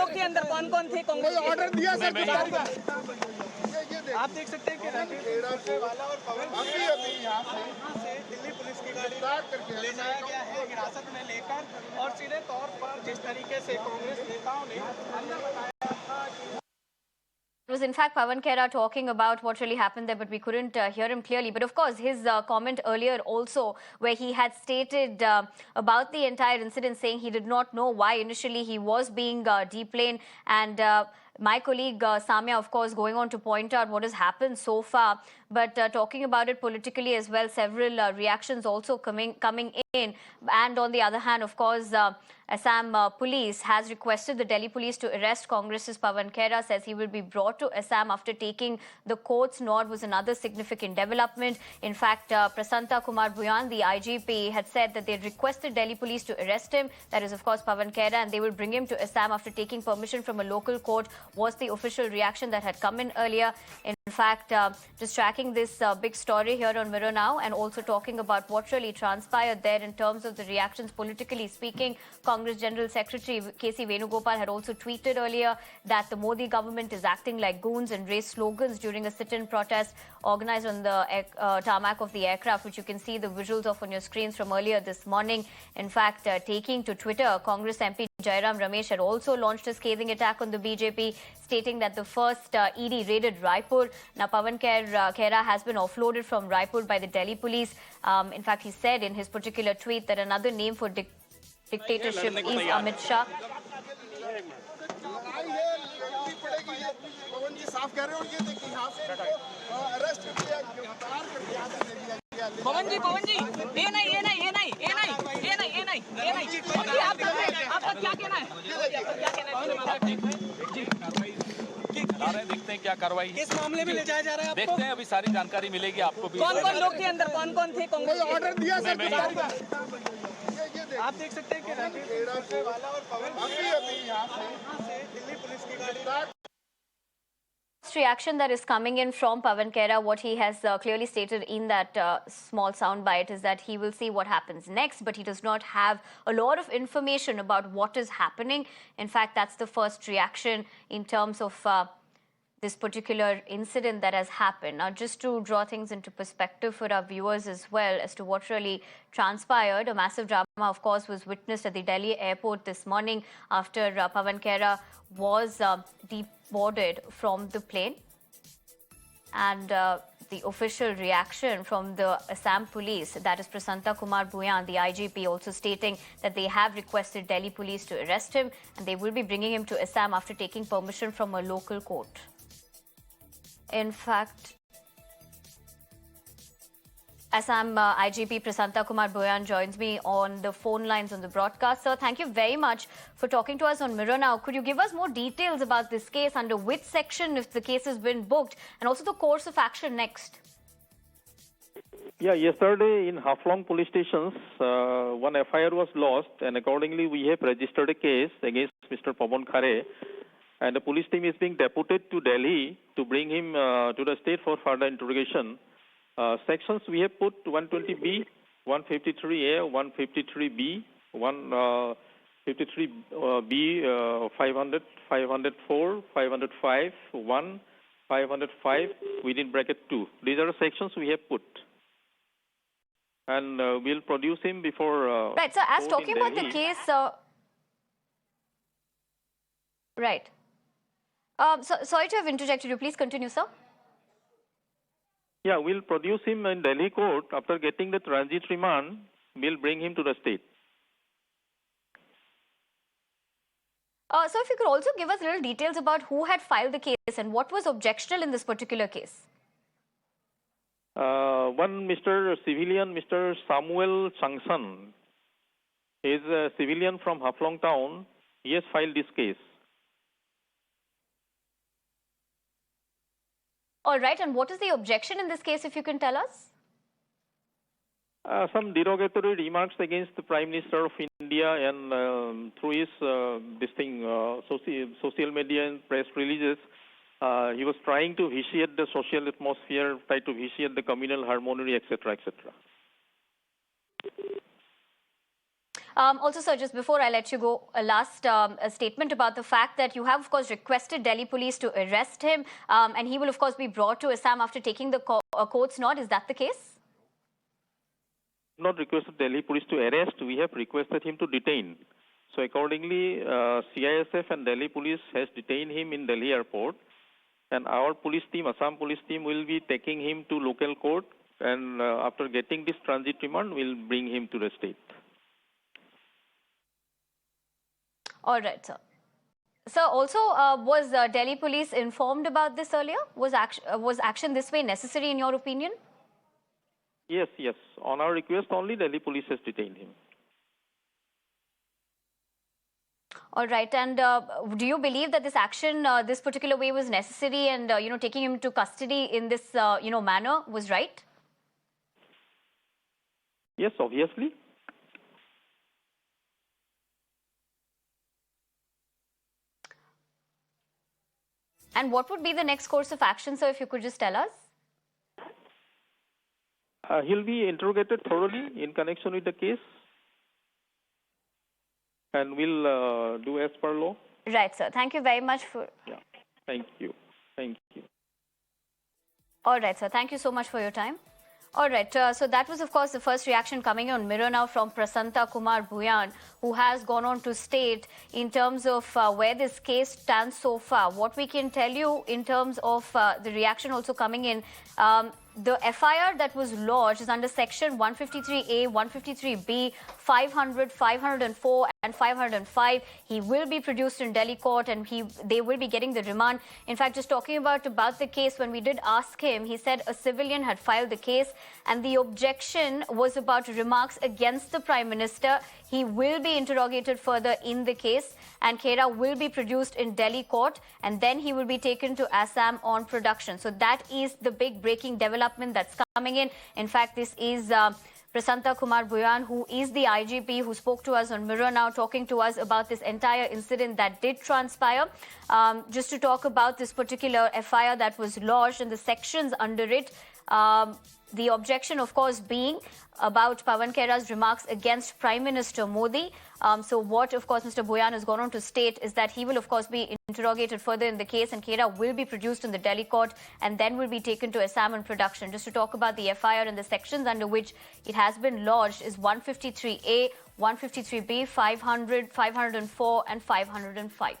लोग थे अंदर, कौन-कौन थे? कांग्रेस ऑर्डर दिया सर? आप देख सकते हैं कि वाला और पवन खेरा अभी यहाँ से दिल्ली पुलिस की गाड़ी ले जाया गया है हिरासत में लेकर, और सीधे तौर पर जिस तरीके से कांग्रेस नेताओं ने अंदर बताया था कि It was in fact Pawan Khera talking about what really happened there, but we couldn't hear him clearly. But of course, his comment earlier also, where he had stated about the entire incident, saying he did not know why initially he was being deplaned. And my colleague Samya, of course, going on to point out what has happened so far, but talking about it politically as well, several reactions also coming in. And on the other hand, of course, Assam police has requested the Delhi police to arrest Congress's Pawan Khera, says he will be brought to Assam after taking the court's nod, was another significant development. In fact, Prasanta Kumar Bhuyan, the IGP, had said that they had requested Delhi police to arrest him, that is of course Pawan Khera, and they will bring him to Assam after taking permission from a local court, was the official reaction that had come in earlier. In fact, just tracking this big story here on Mirror Now, and also talking about what really transpired there in terms of the reactions politically speaking. Congress General Secretary K.C. Venugopal had also tweeted earlier that the Modi government is acting like goons and raised slogans during a sit-in protest organized on the tarmac of the aircraft, which you can see the visuals of on your screens from earlier this morning. In fact, taking to Twitter, Congress MP Jairam Ramesh had also launched a scathing attack on the BJP, stating that the first ED raided Raipur. Now, Pawan Khera has been offloaded from Raipur by the Delhi police. In fact, he said in his particular tweet that another name for dictatorship is Amit Shah. पवन जी ये नहीं आपका क्या कहना है? देखते हैं क्या कार्रवाई किस मामले में ले जाया जा रहा है? देखते हैं, अभी सारी जानकारी मिलेगी आपको भी। कौन-कौन लोग थे अंदर, कौन-कौन थे? कांग्रेस ऑर्डर दिया सर? आप देख सकते हैं कि वाला और पवन खेरा अभी यहाँ से दिल्ली पुलिस की गाड़ी Reaction that is coming in from Pawan Khera, what he has clearly stated in that small soundbite is that he will see what happens next, but he does not have a lot of information about what is happening. In fact, that's the first reaction in terms of this particular incident that has happened. Now, just to draw things into perspective for our viewers as well as to what really transpired, a massive drama, of course, was witnessed at the Delhi airport this morning after Pawan Khera was deboarded from the plane. And the official reaction from the Assam police, that is Prasanta Kumar Bhuyan, the IGP, also stating that they have requested Delhi police to arrest him and they will be bringing him to Assam after taking permission from a local court. In fact, Assam IGP Prasanta Kumar Bhuyan joins me on the phone lines on the broadcast. Sir, thank you very much for talking to us on Mirror Now. Could you give us more details about this case, under which section if the case has been booked, and also the course of action next? Yeah, yesterday in Haflong police stations, one FIR was lost, and accordingly we have registered a case against Mr. Pawan Khera, and the police team is being deputed to Delhi to bring him to the state for further interrogation. Sections we have put 120B, 153A, 153B, 153B, 500, 504, 505, 1, 505 within bracket 2. These are the sections we have put. And we'll produce him before... right, so as talking about the case... right. So, sorry to have interjected you. Please continue, sir. Yeah, we'll produce him in Delhi court. After getting the transit remand, we'll bring him to the state. So if you could also give us little details about who had filed the case and what was objectionable in this particular case. One Mr. Civilian, Mr. Samuel Changsan, he is a civilian from Haflong town. He has filed this case. All right, and what is the objection in this case, if you can tell us? Some derogatory remarks against the Prime Minister of India, and through his social media and press releases, he was trying to vitiate the social atmosphere, try to vitiate the communal harmony, etc., etc. Also, sir, just before I let you go, a last a statement about the fact that you have, of course, requested Delhi police to arrest him, and he will, of course, be brought to Assam after taking the court's nod. Is that the case? Not requested Delhi police to arrest. We have requested him to detain. So accordingly, CISF and Delhi police has detained him in Delhi airport, and our police team, Assam police team, will be taking him to local court, and after getting this transit remand, we'll bring him to the state. All right, sir. Sir, also, was Delhi police informed about this earlier? Was action this way necessary in your opinion? Yes, yes. On our request only, Delhi police has detained him. All right. And do you believe that this action, this particular way was necessary, and, taking him to custody in this, manner was right? Yes, obviously. And what would be the next course of action, sir, if you could just tell us? He'll be interrogated thoroughly in connection with the case, and we'll do as per law. Right, sir. Thank you very much for... Yeah. Thank you. Thank you. All right, sir. Thank you so much for your time. All right, so that was, of course, the first reaction coming on Mirror Now from Prasanta Kumar Bhuyan, who has gone on to state in terms of where this case stands so far. What we can tell you in terms of the reaction also coming in, the FIR that was lodged is under Section 153A, 153B, 500, 504 and 505. He will be produced in Delhi court, and they will be getting the remand. In fact, just talking about the case, when we did ask him, he said a civilian had filed the case, and the objection was about remarks against the Prime Minister. He will be interrogated further in the case, and Khera will be produced in Delhi court, and then he will be taken to Assam on production. So that is the big breaking development that's coming in. In fact, this is Prasanta Kumar Bhuyan, who is the IGP, who spoke to us on Mirror Now, talking to us about this entire incident that did transpire. Just to talk about this particular FIR that was lodged and the sections under it. The objection, of course, being about Pawan Khera's remarks against Prime Minister Modi. So what, of course, Mr. Bhuyan has gone on to state is that he will, of course, be interrogated further in the case, and Khera will be produced in the Delhi court and then will be taken to Assam on production. Just to talk about the FIR and the sections under which it has been lodged is 153A, 153B, 500, 504 and 505.